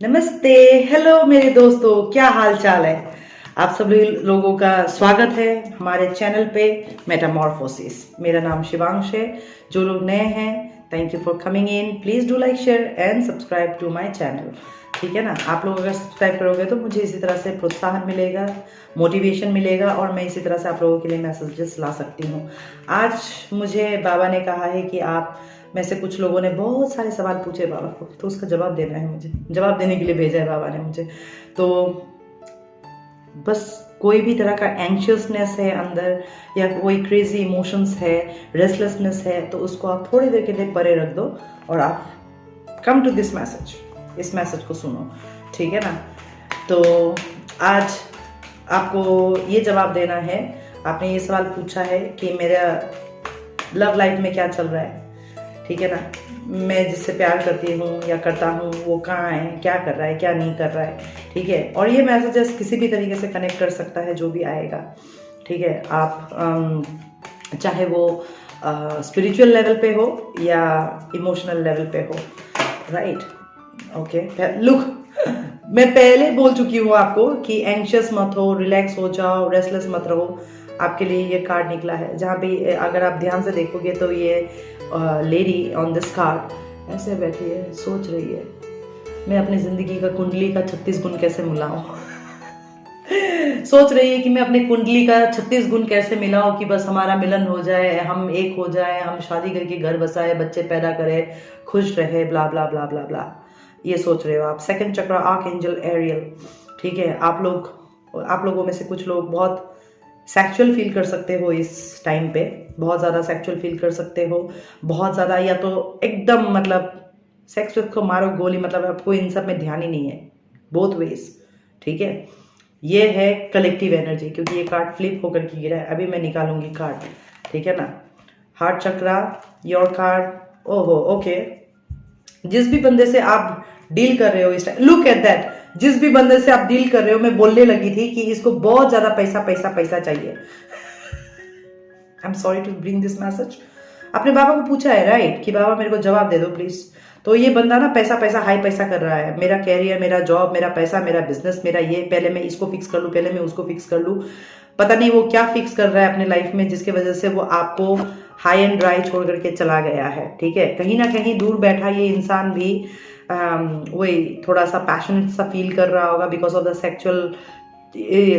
नमस्ते। हेलो मेरे दोस्तों, क्या हाल चाल है। आप सभी लोगों का स्वागत है हमारे चैनल पे मेटामॉर्फोसिस। मेरा नाम शिवांश है। जो लोग नए हैं, thank you for coming in. Please do like, share and subscribe to my channel. ठीक है ना। आप लोग अगर सब्सक्राइब करोगे तो मुझे इसी तरह से प्रोत्साहन मिलेगा, मोटिवेशन मिलेगा और मैं इसी तरह से आप लोगों के लिए मैसेजेस ला सकती हूँ। आज मुझे बाबा ने कहा है कि आप में से कुछ लोगों ने बहुत सारे सवाल पूछे बाबा को, तो उसका जवाब देना है। मुझे जवाब देने के लिए भेजा है बाबा ने मुझे। तो बस कोई भी तरह का एंशियसनेस है अंदर या कोई क्रेजी इमोशंस है, रेस्टलेसनेस है, तो उसको आप थोड़ी देर के लिए परे रख दो और आप कम टू दिस मैसेज, इस मैसेज को सुनो। ठीक है ना। तो आज आपको ये जवाब देना है। आपने ये सवाल पूछा है कि मेरा लव लाइफ में क्या चल रहा है। ठीक है ना। मैं जिससे प्यार करती हूँ या करता हूँ वो कहाँ है, क्या कर रहा है, क्या नहीं कर रहा है। ठीक है। और ये मैसेजेस किसी भी तरीके से कनेक्ट कर सकता है जो भी आएगा। ठीक है। आप चाहे वो स्पिरिचुअल लेवल पे हो या इमोशनल लेवल पे हो। राइट। ओके। लुक, मैं पहले बोल चुकी हूँ आपको कि एंशियस मत हो, रिलैक्स हो जाओ, रेस्टलेस मत रहो। आपके लिए ये कार्ड निकला है, जहाँ पे अगर आप ध्यान से देखोगे तो ये लेडी ऑन दिस कार्ड ऐसे बैठी है, सोच रही है मैं अपनी जिंदगी का कुंडली का 36 गुण कैसे मिलाऊं। सोच रही है कि मैं अपनी कुंडली का 36 गुण कैसे मिलाऊं कि बस हमारा मिलन हो जाए, हम एक हो जाए, हम शादी करके घर बसाए, बच्चे पैदा करें, खुश रहे, ब्ला ब्ला ब्ला ब्ला ब्ला। ये सोच रहे हो आप। सेकंड चक्र आर्क एंजल एरियल। ठीक है। आप लोगों में से कुछ लोग बहुत सेक्सुअल फील कर सकते हो इस टाइम पे, बहुत ज़्यादा सेक्सुअल फील कर सकते हो, बहुत ज़्यादा, या तो एकदम मतलब सेक्स को मारो गोली, मतलब आपको इन सब में ध्यान ही नहीं है। Both ways. ठीक है। ये है कलेक्टिव एनर्जी, क्योंकि ये कार्ड फ्लिप होकर के गिरा है। अभी मैं निकालूंगी कार्ड। ठीक है ना। Heart chakra, your card. ओहो, ओके। जिस भी बंदे से आप डील कर रहे हो इस टाइम, लुक एट दैट, जिस भी बंदे से आप डील कर रहे हो, मैं बोलने लगी थी कि इसको बहुत ज्यादा पैसा पैसा पैसा चाहिए। I am sorry to bring this message. आपने बाबा को पूछा है राइट कि बाबा मेरे को जवाब दे दो प्लीज। तो ये बंदा ना पैसा पैसा हाई पैसा कर रहा है। मेरा कैरियर, मेरा जॉब, मेरा पैसा, मेरा बिजनेस, मेरा ये, पहले मैं इसको फिक्स कर लूं, पहले मैं उसको फिक्स कर लूं। पता नहीं वो क्या फिक्स कर रहा है अपने लाइफ में, जिसके वजह से वो आपको हाई एंड ड्राई छोड़ करके चला गया है। ठीक है। कहीं ना कहीं दूर बैठा ये इंसान भी वही थोड़ा सा पैशनेट सा फील कर रहा होगा because of the sexual.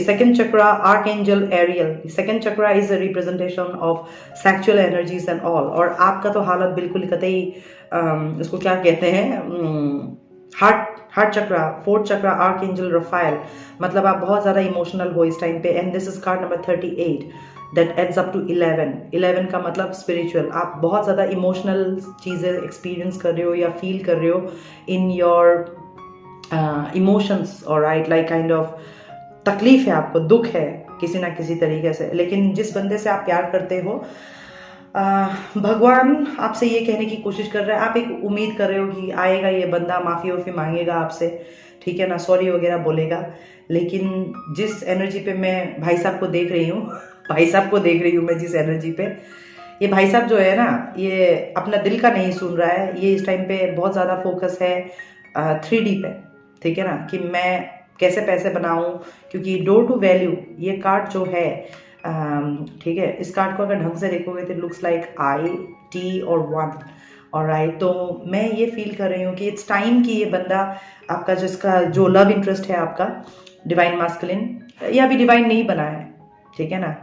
Second chakra archangel Ariel. Second chakra is a representation of sexual energies and all. और आपका तो हालत बिल्कुल कतई उसको क्या कहते हैं, heart chakra, fourth chakra archangel Raphael. मतलब आप बहुत ज्यादा इमोशनल हो इस टाइम पे। And this is card number 38 that adds up to 11 का मतलब स्पिरिचुअल। आप बहुत ज्यादा इमोशनल चीजें एक्सपीरियंस कर रहे हो या फील कर रहे हो इन योर इमोशंस। और राइट, लाइक काइंड ऑफ तकलीफ है आपको, दुख है किसी ना किसी तरीके से। लेकिन जिस बंदे से आप प्यार करते हो, भगवान आपसे ये कहने की कोशिश कर रहा है, आप एक उम्मीद कर रहे हो कि आएगा ये बंदा, माफी वाफी मांगेगा आपसे, ठीक है ना, सॉरी वगैरह बोलेगा। लेकिन जिस एनर्जी पे मैं भाई साहब को देख रही हूँ, भाई साहब को देख रही हूँ मैं जिस एनर्जी पे, ये भाई साहब जो है ना, ये अपना दिल का नहीं सुन रहा है। ये इस टाइम पे बहुत ज़्यादा फोकस है 3D पे। ठीक है ना, कि मैं कैसे पैसे बनाऊं, क्योंकि डोर टू वैल्यू ये कार्ड जो है, ठीक है, इस कार्ड को अगर ढंग से देखोगे तो लुक्स लाइक I, T और 1। और राइट, तो मैं ये फील कर रही हूँ कि इट्स टाइम कि ये बंदा आपका, जिसका जो लव इंटरेस्ट है आपका डिवाइन मास्कुलिन, ये अभी डिवाइन नहीं बना है। ठीक है ना।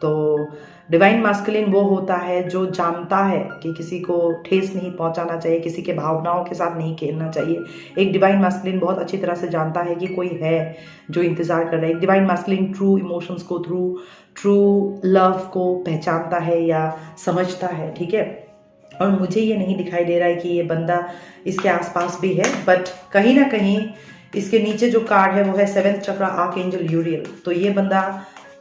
तो डिवाइन मास्कुलिन वो होता है जो जानता है कि किसी को ठेस नहीं पहुंचाना चाहिए, किसी के भावनाओं के साथ नहीं खेलना चाहिए। एक डिवाइन मास्कुलिन बहुत अच्छी तरह से जानता है कि कोई है जो इंतजार कर रहा है। एक डिवाइन मास्कुलिन ट्रू इमोशंस को, ट्रू लव को पहचानता है या समझता है। ठीक है। और मुझे ये नहीं दिखाई दे रहा है कि ये बंदा इसके आसपास भी है, बट कहीं ना कहीं इसके नीचे जो कार्ड है वो है 7th चक्रा आर्क एंजल यूरियल। तो ये बंदा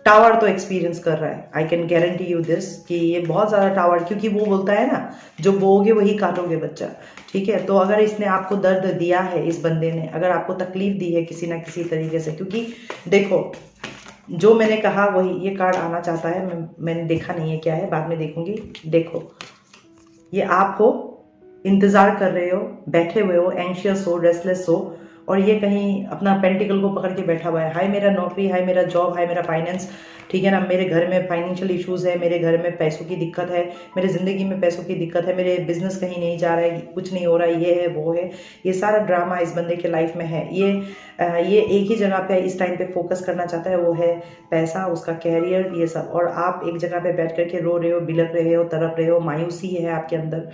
टावर तो एक्सपीरियंस कर रहा है। I can guarantee you this कि ये बहुत ज़्यादा टावर, क्योंकि वो बोलता है ना, जो बोओगे वही काटोगे बच्चा। ठीक है। तो अगर इसने आपको दर्द दिया है, इस बंदे ने अगर आपको तकलीफ दी है किसी ना किसी तरीके से, क्योंकि देखो जो मैंने कहा वही ये कार्ड आना चाहता है। मैंने देखा नहीं है क्या है, बाद में देखूंगी। देखो, ये आप हो, इंतजार कर रहे हो, बैठे हुए हो, एंशियस हो, रेस्टलेस हो, और ये कहीं अपना पेंटिकल को पकड़ के बैठा हुआ है, हाय मेरा नौकरी, हाय मेरा जॉब, हाय मेरा फाइनेंस, ठीक है ना, मेरे घर में फाइनेंशियल इश्यूज है, मेरे घर में पैसों की दिक्कत है, मेरे ज़िंदगी में पैसों की दिक्कत है, मेरे बिजनेस कहीं नहीं जा रहा है, कुछ नहीं हो रहा है, ये है वो है, ये सारा ड्रामा इस बंदे के लाइफ में है। ये एक ही जगह पे इस टाइम पे फोकस करना चाहता है, वो है पैसा, उसका कैरियर, ये सब। और आप एक जगह पे बैठ करके रो रहे हो, बिलक रहे हो, तड़प रहे हो, मायूसी है आपके अंदर,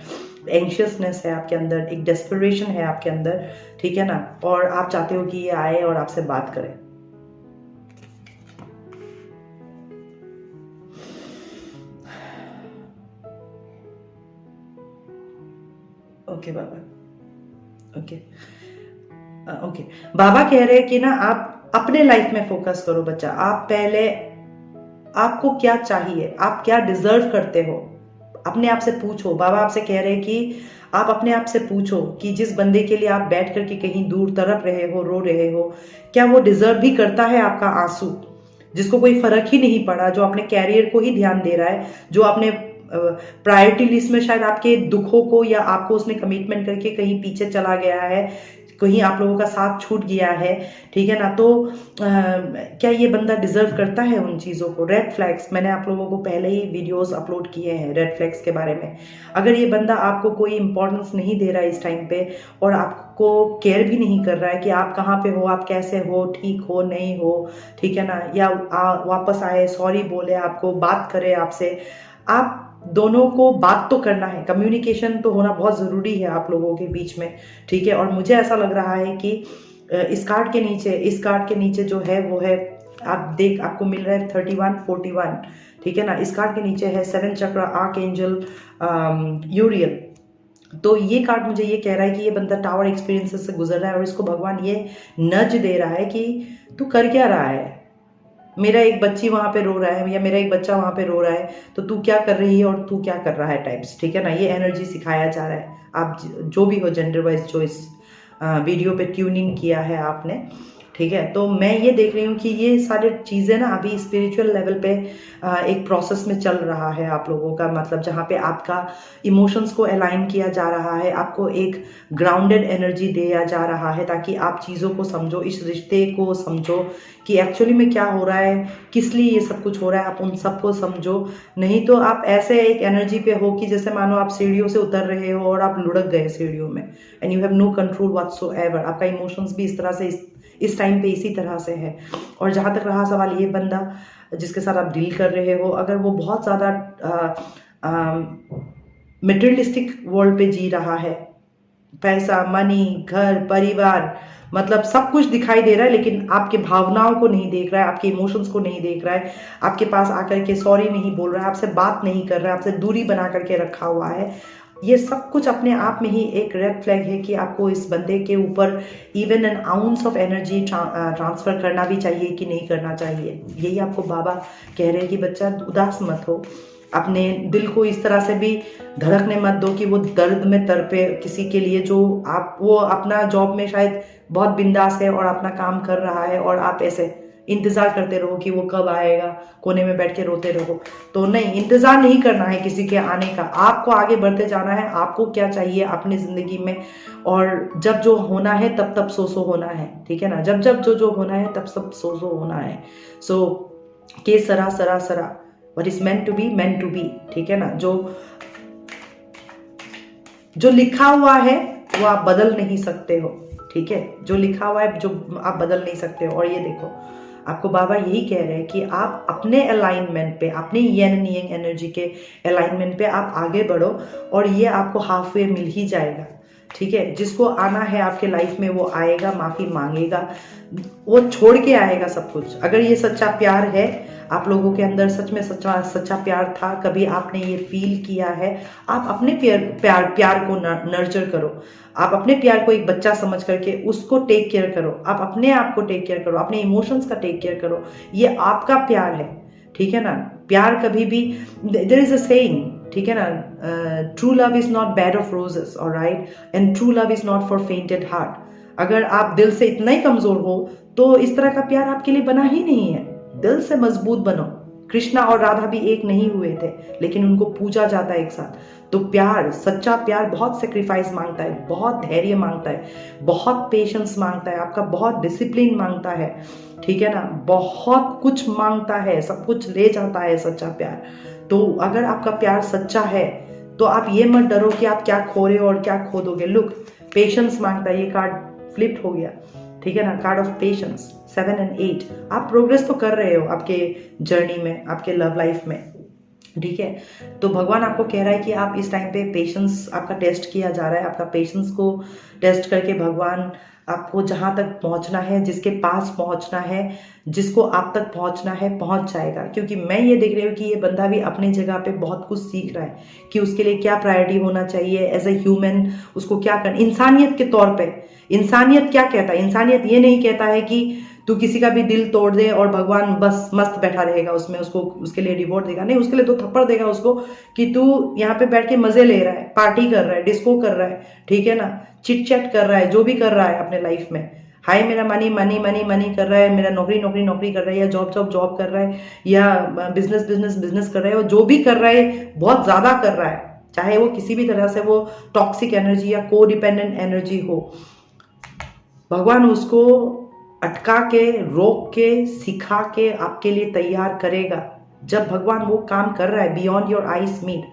एंशियसनेस है आपके अंदर, एक डेस्परेशन है आपके अंदर, ठीक है ना, और आप चाहते हो कि ये आए और आपसे बात करे। ओके बाबा, ओके ओके, बाबा कह रहे हैं कि ना आप अपने लाइफ में फोकस करो बच्चा। आप पहले आपको क्या चाहिए, आप क्या डिजर्व करते हो, अपने आप से पूछो। बाबा आपसे कह रहे हैं कि आप अपने आप से पूछो कि जिस बंदे के लिए आप बैठ करके कहीं दूर तड़प रहे हो, रो रहे हो, क्या वो डिजर्व भी करता है आपका आंसू, जिसको कोई फर्क ही नहीं पड़ा, जो अपने कैरियर को ही ध्यान दे रहा है, जो अपने प्रायोरिटी लिस्ट में शायद आपके दुखों को या आपको उसने कमिटमेंट करके कहीं पीछे चला गया है, कहीं आप लोगों का साथ छूट गया है, ठीक है ना। तो क्या ये बंदा डिजर्व करता है उन चीज़ों को? रेड फ्लैग्स, मैंने आप लोगों को पहले ही वीडियोस अपलोड किए हैं रेड फ्लैग्स के बारे में। अगर ये बंदा आपको कोई इंपॉर्टेंस नहीं दे रहा है इस टाइम पे, और आपको केयर भी नहीं कर रहा है कि आप कहाँ पे हो, आप कैसे हो, ठीक हो नहीं हो, ठीक है ना, या वापस आए, सॉरी बोले, आपको बात करे आपसे, आप दोनों को बात तो करना है, कम्युनिकेशन तो होना बहुत ज़रूरी है आप लोगों के बीच में, ठीक है। और मुझे ऐसा लग रहा है कि इस कार्ड के नीचे जो है वो है, आपको मिल रहा है 3141, ठीक है ना। इस कार्ड के नीचे है 7 चक्र, आर्क एंजल यूरियल। तो ये कार्ड मुझे ये कह रहा है कि ये बंदा टावर एक्सपीरियंसेस से गुजर रहा है और इसको भगवान ये नज दे रहा है कि तू कर क्या रहा है, मेरा एक बच्ची वहां पे रो रहा है या मेरा एक बच्चा वहां पे रो रहा है, तो तू क्या कर रही है और तू क्या कर रहा है टाइप्स, ठीक है ना। ये एनर्जी सिखाया जा रहा है। आप जो भी हो जेंडर वाइज, जो इस वीडियो पे ट्यूनिंग किया है आपने, ठीक है। तो मैं ये देख रही हूँ कि ये सारी चीज़ें ना अभी स्पिरिचुअल लेवल पे एक प्रोसेस में चल रहा है आप लोगों का, मतलब जहाँ पे आपका इमोशंस को अलाइन किया जा रहा है, आपको एक ग्राउंडेड एनर्जी दिया जा रहा है, ताकि आप चीज़ों को समझो, इस रिश्ते को समझो कि एक्चुअली में क्या हो रहा है, किस लिए ये सब कुछ हो रहा है, आप उन सबको समझो। नहीं तो आप ऐसे एक एनर्जी पे हो कि जैसे मानो आप सीढ़ियों से उतर रहे हो और आप लुढ़क गए सीढ़ियों में, and you have no control whatsoever. आपका इमोशंस भी इस तरह से इस टाइम पे इसी तरह से है। और जहाँ तक रहा सवाल, ये बंदा जिसके साथ आप डील कर रहे हो, अगर वो बहुत ज़्यादा मटेरियलिस्टिक वर्ल्ड पे जी रहा है, पैसा, मनी, घर, परिवार, मतलब सब कुछ दिखाई दे रहा है, लेकिन आपके भावनाओं को नहीं देख रहा है, आपके इमोशंस को नहीं देख रहा है, आपके पास आकर के सॉरी नहीं बोल रहा है, आपसे बात नहीं कर रहा है, आपसे दूरी बना करके रखा हुआ है, ये सब कुछ अपने आप में ही एक रेड फ्लैग है कि आपको इस बंदे के ऊपर even an ounce of energy transfer करना भी चाहिए कि नहीं करना चाहिए। यही आपको बाबा कह रहे हैं कि बच्चा उदास मत हो, अपने दिल को इस तरह से भी धड़कने मत दो कि वो दर्द में तड़पे किसी के लिए, जो वो अपना जॉब में शायद बहुत बिंदास है और अपना काम कर रहा है, और आप ऐसे इंतज़ार करते रहो कि वो कब आएगा, कोने में बैठ के रोते रहो। तो नहीं, इंतज़ार नहीं करना है किसी के आने का, आपको आगे बढ़ते जाना है। आपको क्या चाहिए अपनी ज़िंदगी में, और जब जो होना है तब तब सो होना है, ठीक है ना। जब जब जो होना है तब सब सो होना है। सो के sera sera sera, what is meant to be, ठीक है ना। जो लिखा हुआ है वो आप बदल नहीं सकते हो, ठीक है। जो लिखा हुआ है जो आप बदल नहीं सकते हो। और ये देखो, आपको बाबा यही कह रहे हैं कि आप अपने अलाइनमेंट पे, अपने येन एंड यांग एनर्जी के अलाइनमेंट पे आप आगे बढ़ो, और ये आपको हाफ वे मिल ही जाएगा, ठीक है। जिसको आना है आपके लाइफ में वो आएगा, माफ़ी मांगेगा, वो छोड़ के आएगा सब कुछ। अगर ये सच्चा प्यार है आप लोगों के अंदर, सच में सच्चा प्यार था, कभी आपने ये फील किया है, आप अपने प्यार को नर्चर करो। आप अपने प्यार को एक बच्चा समझ करके उसको टेक केयर करो, आप अपने आप को टेक केयर करो, अपने इमोशंस का टेक केयर करो। ये आपका प्यार है, ठीक है ना। प्यार कभी भी, देयर इज अ सेइंग, ठीक है ना, true love is not bed of roses, alright, and true love is not for fainted heart. अगर आप दिल से इतना ही कमजोर हो तो इस तरह का प्यार आपके लिए बना ही नहीं है। दिल से मजबूत बनो, कृष्णा और राधा भी एक नहीं हुए थे, लेकिन उनको पूजा जाता है एक साथ। तो प्यार, सच्चा प्यार बहुत सेक्रीफाइस मांगता है, बहुत धैर्य मांगता है, बहुत पेशेंस मांगता है, आपका बहुत डिसिप्लिन मांगता है, ठीक है ना, बहुत कुछ मांगता है, सब कुछ ले जाता है सच्चा प्यार। तो अगर आपका प्यार सच्चा है तो आप ये मत डरो कि आप क्या खो रहे हो और क्या खो दोगे। लुक, पेशेंस मांगता है, ये कार्ड फ्लिप्ड हो गया, ठीक है ना, कार्ड ऑफ पेशेंस, 7 और 8। आप प्रोग्रेस तो कर रहे हो आपके जर्नी में, आपके लव लाइफ में, ठीक है। तो भगवान आपको कह रहा है कि आप इस टाइम पे पेशेंस, आपका टेस्ट किया जा रहा है, आपका पेशेंस को टेस्ट करके भगवान आपको जहां तक पहुंचना है, जिसके पास पहुंचना है, जिसको आप तक पहुंचना है, पहुंच जाएगा। क्योंकि मैं ये देख रही हूँ कि ये बंदा भी अपनी जगह पे बहुत कुछ सीख रहा है कि उसके लिए क्या प्रायोरिटी होना चाहिए एज ए ह्यूमन, उसको क्या करना, इंसानियत के तौर पे। इंसानियत क्या कहता है? इंसानियत ये नहीं कहता है कि तू किसी का भी दिल तोड़ दे और भगवान बस मस्त बैठा रहेगा उसमें, उसको उसके लिए रिवॉर्ड देगा। नहीं, उसके लिए तो थप्पड़ देगा उसको कि तू यहाँ पे बैठ के मजे ले रहा है, पार्टी कर रहा है, डिस्को कर रहा है, ठीक है ना, चिट चैट कर रहा है, जो भी कर रहा है अपने लाइफ में। हाय मेरा मनी मनी मनी मनी कर रहा है, मेरा नौकरी नौकरी नौकरी कर रहा है, या जॉब जॉब जॉब कर रहा है, या बिजनेस बिजनेस बिजनेस कर रहा है, और जो भी कर रहा है बहुत ज्यादा कर रहा है, चाहे वो किसी भी तरह से वो टॉक्सिक एनर्जी या को डिपेंडेंट एनर्जी हो। भगवान उसको अटका के, रोक के, सिखा के आपके लिए तैयार करेगा। जब भगवान वो काम कर रहा है, बियॉन्ड योर आईज मीट,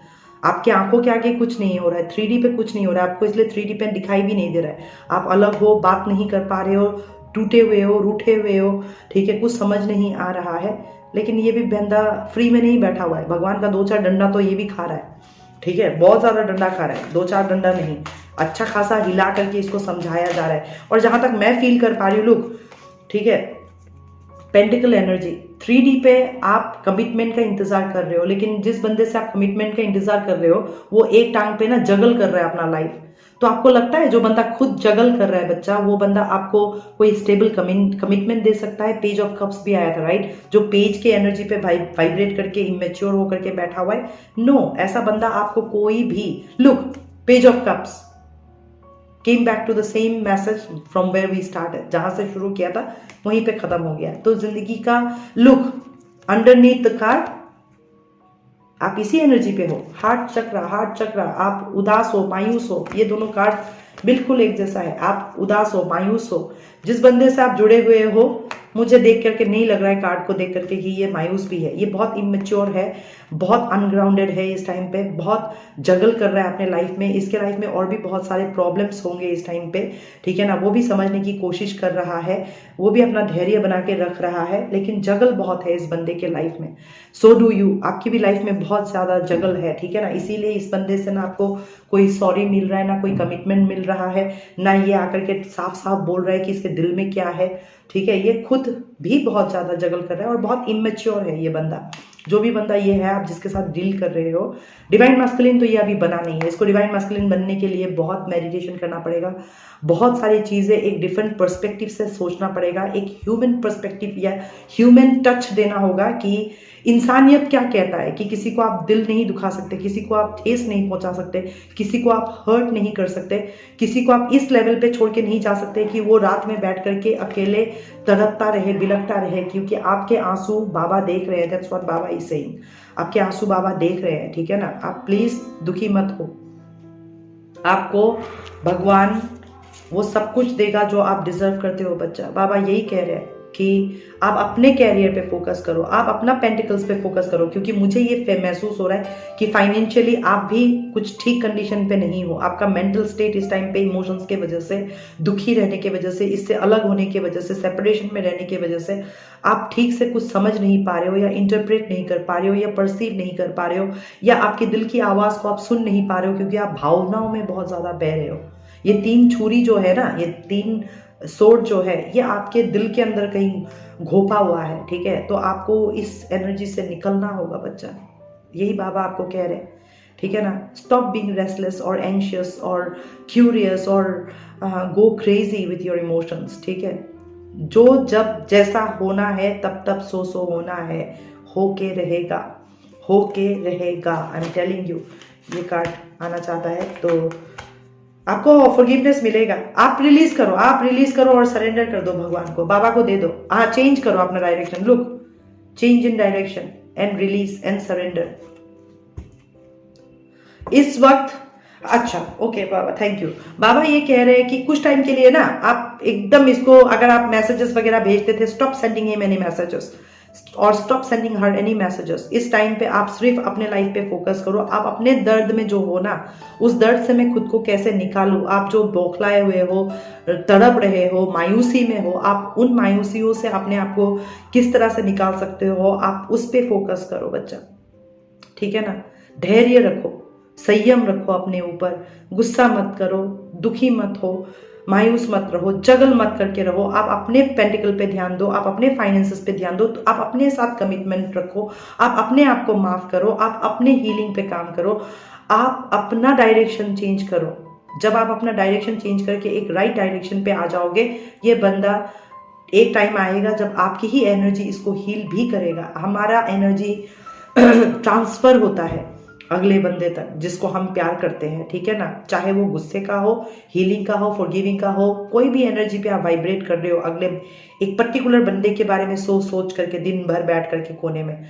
आपके आंखों के आगे कुछ नहीं हो रहा है, 3D पे कुछ नहीं हो रहा है आपको, इसलिए 3D पे दिखाई भी नहीं दे रहा है। आप अलग हो, बात नहीं कर पा रहे हो, टूटे हुए हो, रूठे हुए हो, ठीक है, कुछ समझ नहीं आ रहा है। लेकिन ये भी बंदा फ्री में नहीं बैठा हुआ है, भगवान का 2-4 डंडा तो ये भी खा रहा है, ठीक है, बहुत ज्यादा डंडा खा रहा है, 2-4 डंडा नहीं, अच्छा खासा हिला करके इसको समझाया जा रहा है। और जहां तक मैं फील कर पा रही हूँ, लुक, ठीक है, पेंटिकल एनर्जी 3D पे आप कमिटमेंट का इंतजार कर रहे हो, लेकिन जिस बंदे से आप कमिटमेंट का इंतजार कर रहे हो वो एक टांग पे ना जगल कर रहा है अपना लाइफ। तो आपको लगता है जो बंदा खुद जगल कर रहा है बच्चा, वो बंदा आपको कोई स्टेबल कमिटमेंट दे सकता है। पेज ऑफ कप्स भी आया था, राइट, जो पेज के एनर्जी पे वाइब्रेट करके इमेच्योर होकर के बैठा हुआ है। नो, ऐसा बंदा आपको कोई भी, look, page of cups came back to the same message from where we started, जहां से शुरू किया था वहीं पे खत्म हो गया। तो जिंदगी का लुक, अंडरनीथ द कार्ड आप इसी एनर्जी पे हो, हार्ट चक्र, आप उदास हो, मायूस हो, ये दोनों कार्ड बिल्कुल एक जैसा है। आप उदास हो, मायूस हो, जिस बंदे से आप जुड़े हुए हो, मुझे देख करके नहीं लग रहा है कार्ड को देख करके कि ये मायूस भी है, ये बहुत इमेच्योर है, बहुत अनग्राउंडेड है इस टाइम पे, बहुत जगल कर रहा है अपने लाइफ में। इसके लाइफ में और भी बहुत सारे प्रॉब्लम्स होंगे इस टाइम पे, ठीक है ना, वो भी समझने की कोशिश कर रहा है, वो भी अपना धैर्य बना के रख रहा है, लेकिन जगल बहुत है इस बंदे के लाइफ में। सो डू यू, आपकी भी लाइफ में बहुत ज्यादा जगल है, ठीक है ना। इसीलिए इस बंदे से ना आपको कोई सॉरी मिल रहा है, ना कोई कमिटमेंट मिल रहा है, ना ये आकर के साफ साफ बोल रहा है कि इसके दिल में क्या है, ठीक है। ये खुद भी बहुत ज्यादा जगल कर रहा है और बहुत इमेच्योर है ये बंदा। जो भी बंदा ये है, आप जिसके साथ डील कर रहे हो, डिवाइन मैस्कुलिन तो ये अभी बना नहीं है। इसको डिवाइन मैस्कुलिन बनने के लिए बहुत मेडिटेशन करना पड़ेगा, बहुत सारी चीजें एक डिफरेंट पर्सपेक्टिव से सोचना पड़ेगा, एक ह्यूमन पर्सपेक्टिव या ह्यूमन टच देना होगा कि इंसानियत क्या कहता है, कि किसी को आप दिल नहीं दुखा सकते, किसी को आप ठेस नहीं पहुंचा सकते, किसी को आप हर्ट नहीं कर सकते, किसी को आप इस लेवल पे छोड़ के नहीं जा सकते कि वो रात में बैठ करके अकेले तड़पता रहे, बिलखता रहे, क्योंकि आपके आंसू बाबा देख रहे हैं। That's what Baba is saying, आपके आंसू बाबा देख रहे हैं, ठीक है ना। आप प्लीज दुखी मत हो, आपको भगवान वो सब कुछ देगा जो आप डिजर्व करते हो बच्चा। बाबा यही कह रहे हैं कि आप अपने कैरियर पे फोकस करो, आप अपना पेंटिकल्स पे फोकस करो, क्योंकि मुझे ये महसूस हो रहा है कि फाइनेंशियली आप भी कुछ ठीक कंडीशन पे नहीं हो। आपका मेंटल स्टेट इस टाइम पे इमोशंस के वजह से, दुखी रहने की वजह से, इससे अलग होने की वजह से, सेपरेशन में रहने की वजह से आप ठीक से कुछ समझ नहीं पा रहे हो, या इंटरप्रेट नहीं कर पा रहे हो, या परसीव नहीं कर पा रहे हो, या आपके दिल की आवाज को आप सुन नहीं पा रहे हो, क्योंकि आप भावनाओं में बहुत ज्यादा बह रहे हो। ये 3 छुरी जो है ना, ये 3 सोर्ड जो है, ये आपके दिल के अंदर कहीं घोपा हुआ है, ठीक है। तो आपको इस एनर्जी से निकलना होगा बच्चा, यही बाबा आपको कह रहे हैं, ठीक है ना। स्टॉप बीइंग रेस्टलेस और एंशियस और क्यूरियस और go crazy with your emotions, ठीक है। जो जब जैसा होना है तब तब सो होना है, होके रहेगा, होके रहेगा। आई एम टेलिंग यू, ये कार्ड आना चाहता है तो आपको फॉरगिवनेस मिलेगा। आप रिलीज करो और सरेंडर कर दो भगवान को, बाबा को दे दो। हाँ, चेंज करो अपना direction, look, change in direction, and release and surrender इस वक्त। अच्छा ओके बाबा, थैंक यू। बाबा ये कह रहे हैं कि कुछ टाइम के लिए ना आप एकदम इसको, अगर आप मैसेजेस वगैरह भेजते थे, stop sending him any messages और stop sending her any messages. इस टाइम पे आप सिर्फ अपने लाइफ पे फोकस करो। आप अपने दर्द में जो हो ना, उस दर्द से मैं खुद को कैसे निकालूं। आप जो बौखलाए हुए हो, तड़प रहे हो, मायूसी में हो, आप उन मायूसियों से अपने आप को किस तरह से निकाल सकते हो, आप उस पर फोकस करो बच्चा, ठीक है ना। धैर्य रखो, संयम रखो अपने ऊपर, गुस्सा मत करो, दुखी मत हो, मायूस मत रहो, जगल मत करके रहो। आप अपने पेंटिकल पे ध्यान दो, आप अपने फाइनेंसेस पे ध्यान दो, तो आप अपने साथ कमिटमेंट रखो, आप अपने आप को माफ करो, आप अपने हीलिंग पे काम करो, आप अपना डायरेक्शन चेंज करो। जब आप अपना डायरेक्शन चेंज करके एक राइट डायरेक्शन पे आ जाओगे, ये बंदा एक टाइम आएगा जब आपकी ही एनर्जी इसको हील भी करेगा। हमारा एनर्जी ट्रांसफर होता है अगले बंदे तक जिसको हम प्यार करते हैं, ठीक है ना। चाहे वो गुस्से का हो, हीलिंग का हो, फॉरगिविंग का हो, कोई भी एनर्जी पे आप वाइब्रेट कर रहे हो, अगले एक पर्टिकुलर बंदे के बारे में सोच सोच करके दिन भर बैठ करके कोने में,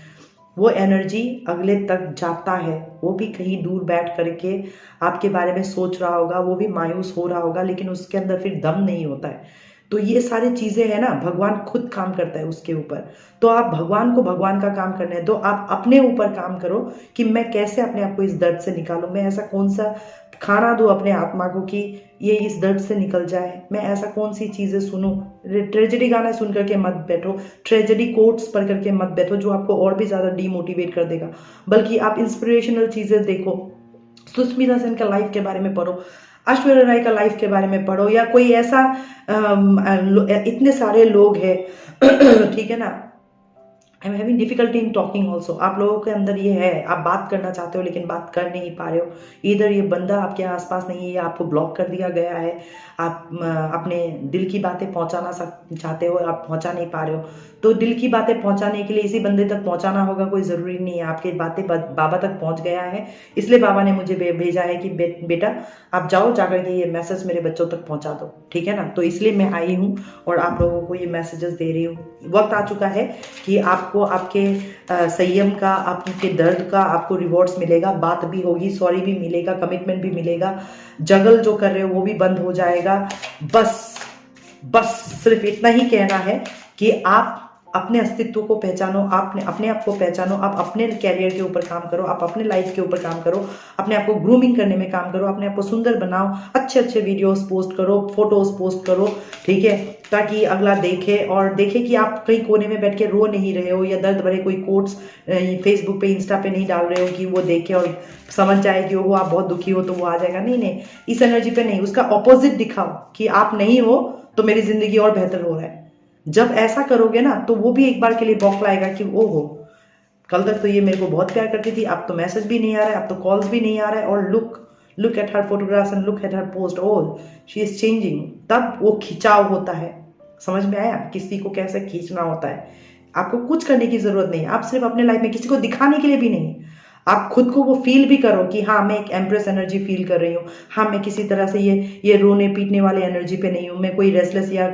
वो एनर्जी अगले तक जाता है। वो भी कहीं दूर बैठ करके आपके बारे में सोच रहा होगा, वो भी मायूस हो रहा होगा, लेकिन उसके अंदर फिर दम नहीं होता है। तो ये सारी चीजें है ना, भगवान खुद काम करता है उसके ऊपर। तो आप भगवान को भगवान का काम करने दो, आप अपने ऊपर काम करो कि मैं कैसे अपने आप को इस दर्द से निकालूं। मैं ऐसा कौन सा खाना दूं अपने आत्मा को कि ये इस दर्द से निकल जाए। मैं ऐसा कौन सी चीजें सुनूं। ट्रेजेडी गाना सुन करके मत बैठो, ट्रेजेडी कोट्स पढ़ करके मत बैठो जो आपको और भी ज्यादा डीमोटिवेट कर देगा, बल्कि आप इंस्पिरेशनल चीजें देखो। सुष्मिता सेन का लाइफ के बारे में पढ़ो, ऐश्वर्या राय का लाइफ के बारे में पढ़ो, या कोई ऐसा इतने सारे लोग हैं ठीक है ना। I am having difficulty in talking also. आप लोगों के अंदर ये है, आप बात करना चाहते हो लेकिन बात कर नहीं पा रहे हो। इधर ये बंदा आपके आसपास नहीं है, या आपको ब्लॉक कर दिया गया है। आप अपने दिल की बातें पहुंचाना चाहते हो, आप पहुंचा नहीं पा रहे हो। तो दिल की बातें पहुंचाने के लिए इसी बंदे तक पहुंचाना होगा, कोई ज़रूरी नहीं है। आपकी बातें बाबा तक पहुंच गया है, इसलिए बाबा ने मुझे भेजा है कि बेटा आप जाओ, जाकर के ये मैसेज मेरे बच्चों तक पहुंचा दो, ठीक है ना। तो इसलिए मैं आई हूँ और आप लोगों को ये मैसेजेस दे रही हूँ। वक्त आ चुका है कि आपको आपके संयम का, आपके दर्द का आपको रिवॉर्ड्स मिलेगा। बात भी होगी, सॉरी भी मिलेगा, कमिटमेंट भी मिलेगा, जगल जो कर रहे हो वो भी बंद हो जाएगा। बस सिर्फ इतना ही कहना है कि आप अपने अस्तित्व को पहचानो, आपने अपने आप को पहचानो, आप अपने कैरियर के ऊपर काम करो, आप अपने लाइफ के ऊपर काम करो, अपने आप को ग्रूमिंग करने में काम करो, अपने आप को सुंदर बनाओ, अच्छे अच्छे वीडियोस पोस्ट करो, फोटोज पोस्ट करो, ठीक है, ताकि अगला देखे और देखे कि आप कहीं कोने में बैठ के रो नहीं रहे हो, या दर्द भरे कोई कोट्स फेसबुक पे, इंस्टा पे नहीं डाल रहे हो कि वो देखे और समझ जाए कि वो आप बहुत दुखी हो तो वो आ जाएगा। नहीं, इस एनर्जी पे नहीं, उसका ऑपोजिट दिखाओ कि आप नहीं हो तो मेरी जिंदगी और बेहतर हो रहा है। जब ऐसा करोगे ना तो वो भी एक बार के लिए बौखलाएगा कि ओहो, कल तक तो ये मेरे को बहुत प्यार करती थी, अब तो मैसेज भी नहीं आ रहा है, अब तो कॉल्स भी नहीं आ रहा है, और look at her photographs and look at her post, oh she is changing. तब वो खिंचाव होता है। समझ में आया किसी को कैसे खींचना होता है। आपको कुछ करने की जरूरत नहीं, आप सिर्फ अपने लाइफ में किसी को दिखाने के लिए भी नहीं, आप खुद को वो फील भी करो कि हाँ मैं एक एम्प्रेस एनर्जी फील कर रही हूँ, हाँ मैं किसी तरह से ये रोने पीटने वाले एनर्जी पे नहीं हूँ, मैं कोई रेस्टलेस या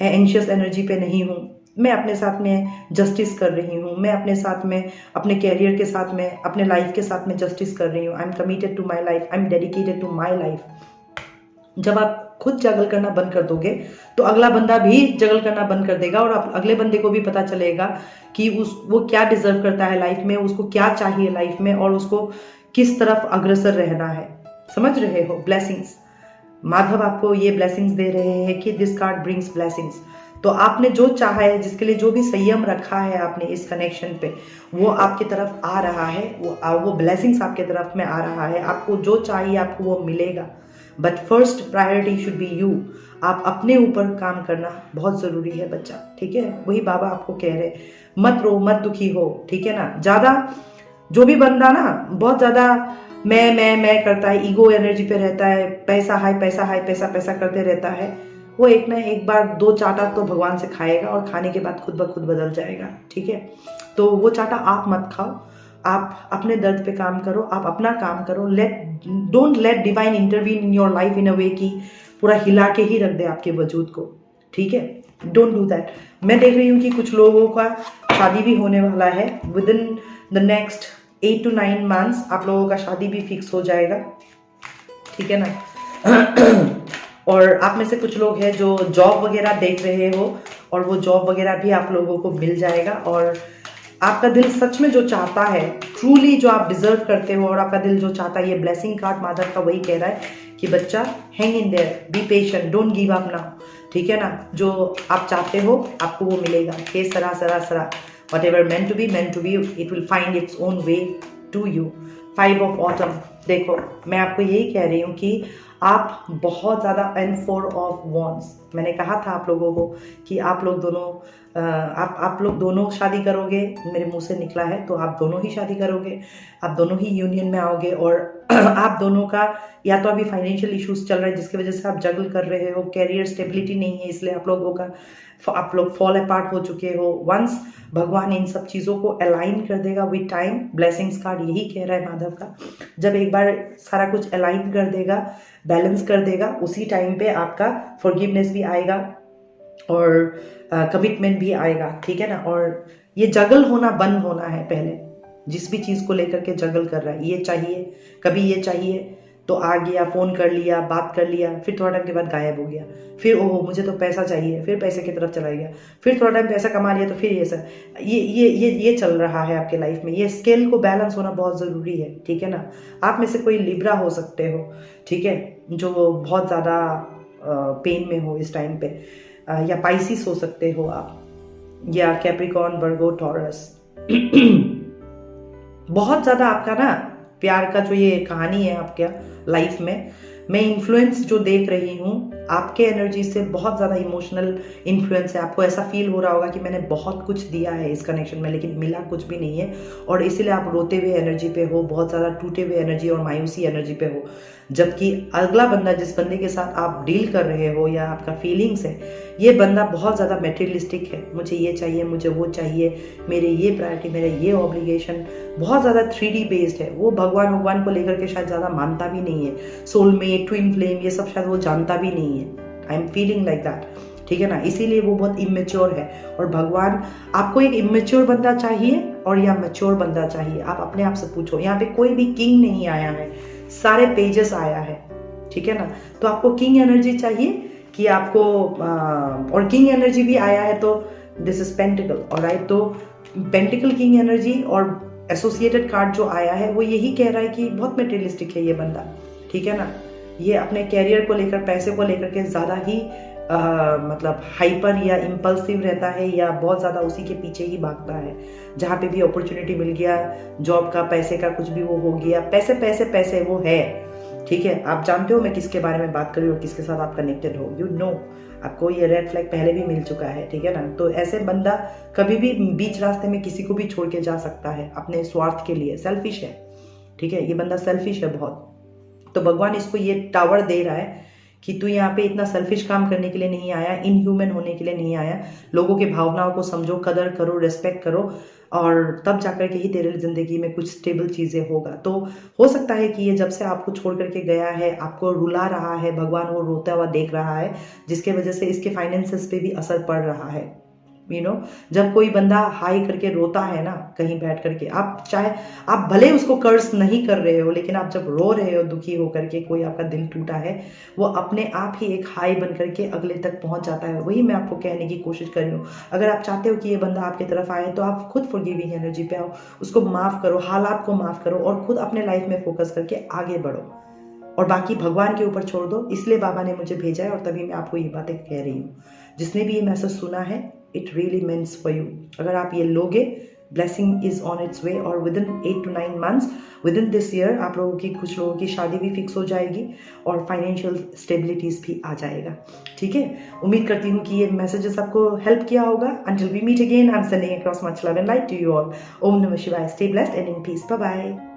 एंशियस एनर्जी पे नहीं हूँ, मैं अपने साथ में जस्टिस कर रही हूँ, मैं अपने साथ में, अपने कैरियर के साथ में, अपने लाइफ के साथ में जस्टिस कर रही हूँ। I am committed to my life, I am dedicated to my life. जब आप खुद जगल करना बंद कर दोगे तो अगला बंदा भी जगल करना बंद कर देगा, और अगले बंदे को भी पता चलेगा कि वो क्या डिजर्व करता है लाइफ में, उसको क्या चाहिए लाइफ में, और उसको किस तरफ अग्रसर रहना है। समझ रहे हो। ब्लेसिंग्स, माधव आपको ये ब्लेसिंग्स दे रहे हैं कि दिस कार्ड ब्रिंग्स ब्लेसिंग्स। तो आपने जो चाहा है, जिसके लिए जो भी संयम रखा है आपने इस कनेक्शन पे, वो आपकी तरफ आ रहा है, वो ब्लेसिंग्स आपके तरफ में आ रहा है। आपको जो चाहिए आपको वो मिलेगा, but first priority should be you. आप अपने ऊपर काम करना बहुत ज़रूरी है बच्चा, ठीक है। वही बाबा आपको कह रहे, मत रो, मत दुखी हो, ठीक है ना। ज़्यादा जो भी बंदा ना बहुत ज़्यादा मैं करता है, ईगो एनर्जी पे रहता है, पैसा हाई पैसा हाई पैसा पैसा करते रहता है, वो एक ना एक बार दो चाटा तो भगवान से खाएगा, और खाने के बाद खुद ब खुद बदल जाएगा, ठीक है। तो वो चाटा आप मत खाओ, आप अपने दर्द पे काम करो, आप अपना काम करो। Don't let divine intervene in your life in a way कि पूरा हिला के ही रख दे आपके वजूद को। ठीक है, डोंट डू दैट। मैं देख रही हूँ कि कुछ लोगों का शादी भी होने वाला है with in the next 8 to 9 months। आप लोगों का शादी भी फिक्स हो जाएगा, ठीक है ना। और आप में से कुछ लोग हैं जो जॉब वगैरह देख रहे हो, और वो जॉब वगैरह भी आप लोगों को मिल जाएगा। और आपका दिल सच में जो चाहता है, ट्रूली जो आप डिजर्व करते हो, और आपका दिल जो चाहता है, ये ब्लेसिंग कार्ड माधव का वही कह रहा है कि बच्चा hang in their, be patient, don't give up now, ठीक है ना। जो आप चाहते हो आपको वो मिलेगा। के sera sera sera, whatever meant to be, it will find its own way to you. 5 of autumn, देखो मैं आपको यही कह रही हूँ कि आप बहुत ज़्यादा, एंड 4 of wands, मैंने कहा था आप लोगों को कि आप लोग दोनों आप लोग दोनों शादी करोगे, मेरे मुंह से निकला है, तो आप दोनों ही शादी करोगे, आप दोनों ही यूनियन में आओगे। और आप दोनों का या तो अभी फाइनेंशियल इश्यूज चल रहे हैं जिसकी वजह से आप जगल कर रहे हो, कैरियर स्टेबिलिटी नहीं है, इसलिए आप लोग फॉल अपार्ट हो चुके हो। वंस भगवान इन सब चीज़ों को अलाइन कर देगा विद टाइम, ब्लेसिंग्स कार्ड यही कह रहा है माधव का, जब एक बार सारा कुछ अलाइन कर देगा, बैलेंस कर देगा, उसी टाइम पे आपका फॉरगिवनेस भी आएगा और कमिटमेंट भी आएगा, ठीक है ना। और ये जगल होना बंद होना है पहले, जिस भी चीज़ को लेकर के जगल कर रहा है, ये चाहिए, कभी ये चाहिए तो आ गया, फ़ोन कर लिया, बात कर लिया, फिर थोड़ा टाइम के बाद गायब हो गया, फिर ओहो मुझे तो पैसा चाहिए, फिर पैसे की तरफ चला गया, फिर थोड़ा टाइम पैसा कमा लिया तो फिर ये सब, ये चल रहा है आपके लाइफ में। ये स्केल को बैलेंस होना बहुत ज़रूरी है, ठीक है ना। आप में से कोई लिब्रा हो सकते हो, ठीक है, जो बहुत ज़्यादा पेन में हो इस टाइम पे, या पाइसिस हो सकते हो आप, या कैप्रिकॉर्न, वर्गो, टॉरस। बहुत ज़्यादा आपका ना प्यार का जो ये कहानी है आपके लाइफ में, मैं इन्फ्लुएंस जो देख रही हूँ आपके एनर्जी से, बहुत ज़्यादा इमोशनल इन्फ्लुएंस है। आपको ऐसा फील हो रहा होगा कि मैंने बहुत कुछ दिया है इस कनेक्शन में लेकिन मिला कुछ भी नहीं है, और इसीलिए आप रोते हुए एनर्जी पे हो, बहुत ज़्यादा टूटे हुए एनर्जी और मायूसी एनर्जी पे हो। जबकि अगला बंदा, जिस बंदे के साथ आप डील कर रहे हो या आपका फीलिंग्स है, ये बंदा बहुत ज़्यादा मेटेरियलिस्टिक है, मुझे ये चाहिए, मुझे वो चाहिए, मेरे ये प्रायोरिटी, मेरे ये ऑब्लिगेशन, बहुत ज़्यादा 3D बेस्ड है। वो भगवान को लेकर के शायद ज़्यादा मानता भी नहीं है, सोलमेट, ट्विन फ्लेम, ये सब शायद वो जानता भी नहीं है। I am feeling like that, ठीक है ना। इसीलिए वो बहुत इमेच्योर है, और भगवान आपको एक इमेच्योर बंदा चाहिए और या मैच्योर बंदा चाहिए। आप अपने आप से पूछो, यहाँ पे कोई भी किंग नहीं आया है, सारे पेजेस आया है, ठीक है ना। तो आपको किंग एनर्जी चाहिए कि आपको और किंग एनर्जी भी आया है, तो दिस इज पेंटिकल, ऑलराइट। तो पेंटिकल किंग एनर्जी और एसोसिएटेड कार्ड जो आया है वो यही कह रहा है कि बहुत मटेरियलिस्टिक है ये बंदा, ठीक है ना। ये अपने कैरियर को लेकर, पैसे को लेकर के ज़्यादा ही मतलब हाइपर या इम्पल्सिव रहता है, या बहुत ज़्यादा उसी के पीछे ही भागता है। जहाँ पे भी अपॉर्चुनिटी मिल गया, जॉब का, पैसे का, कुछ भी वो हो गया, पैसे पैसे पैसे वो है, ठीक है। आप जानते हो मैं किसके बारे में बात कर रही हूँ, किसके साथ आप कनेक्टेड हो, यू नो। आपको ये रेड फ्लैग पहले भी मिल चुका है, ठीक है ना। तो ऐसे बंदा कभी भी बीच रास्ते में किसी को भी छोड़ के जा सकता है अपने स्वार्थ के लिए, सेल्फिश है, ठीक है। ये बंदा सेल्फिश है बहुत। तो भगवान इसको ये टावर दे रहा है कि तू यहाँ पे इतना सेल्फिश काम करने के लिए नहीं आया, इनह्यूमन होने के लिए नहीं आया। लोगों की भावनाओं को समझो, कदर करो, रेस्पेक्ट करो, और तब जाकर के ही तेरे ज़िंदगी में कुछ स्टेबल चीज़ें होगा। तो हो सकता है कि ये जब से आपको छोड़ करके गया है, आपको रुला रहा है, भगवान वो रोता हुआ देख रहा है, जिसके वजह से इसके फाइनेंसेस पे भी असर पड़ रहा है। यू नो, जब कोई बंदा हाई करके रोता है ना कहीं बैठ करके, आप चाहे आप भले उसको कर्ज नहीं कर रहे हो, लेकिन आप जब रो रहे हो दुखी हो करके, कोई आपका दिल टूटा है, वो अपने आप ही एक हाई बन करके अगले तक पहुंच जाता है। वही मैं आपको कहने की कोशिश कर रही हूँ। अगर आप चाहते हो कि ये बंदा आपकी तरफ आए, तो आप खुद फॉरगिविंग एनर्जी पे आओ, उसको माफ़ करो, हालात को माफ़ करो, और खुद अपने लाइफ में फोकस करके आगे बढ़ो, और बाकी भगवान के ऊपर छोड़ दो। इसलिए बाबा ने मुझे भेजा है, और तभी मैं आपको ये बातें कह रही हूँ। जिसने भी ये मैसेज सुना है, it really means for you. अगर आप ये लोगे, ब्लेसिंग इज ऑन इट्स वे, और with in 8 to 9 months with in this year आप लोगों की, कुछ लोगों की शादी भी फिक्स हो जाएगी, और फाइनेंशियल स्टेबिलिटीज भी आ जाएगा, ठीक है। उम्मीद करती हूँ कि ये मैसेजेस आपको हेल्प किया होगा। Until we meet again, I am sending across much love and light to you all. ओम नमः शिवाय। Stay blessed and in peace. Bye bye.